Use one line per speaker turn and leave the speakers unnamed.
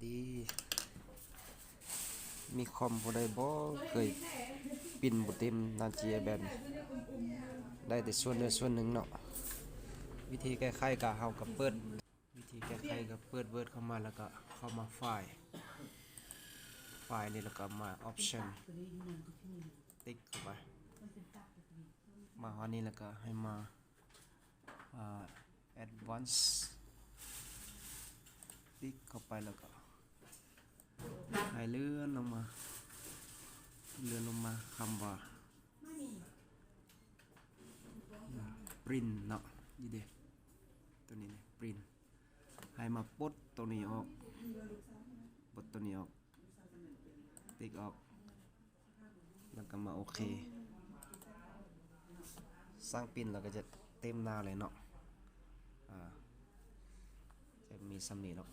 ดีมีคอมผู้ใดบ่เคยปิ่นบ่เต็มนาเจียแบบนี้ได้แต่ส่วนเนื้อส่วนหนึ่งเนาะวิธีแก้ไขก็เฮาก็เปิดวิธีแก้ไขก็เปิดเวิร์ดเข้ามาแล้วก็เข้ามาไฟล์นี่แล้วก็มา option ติ๊กเข้าไปมาอันนี้แล้วก็ให้มาadvance ติ๊กเข้าไปแล้วก็ให้เลื่อนลงมาคำว่า print เนาะนี่เด้ตัวนี้เนี่ย print ให้มาปลดตัวนี้ออกติ๊กออกแล้วก็มาโอเคสร้างปิ่นแล้วก็จะเต็มหน้าเลยเนาะจะมีสำนีเนาะ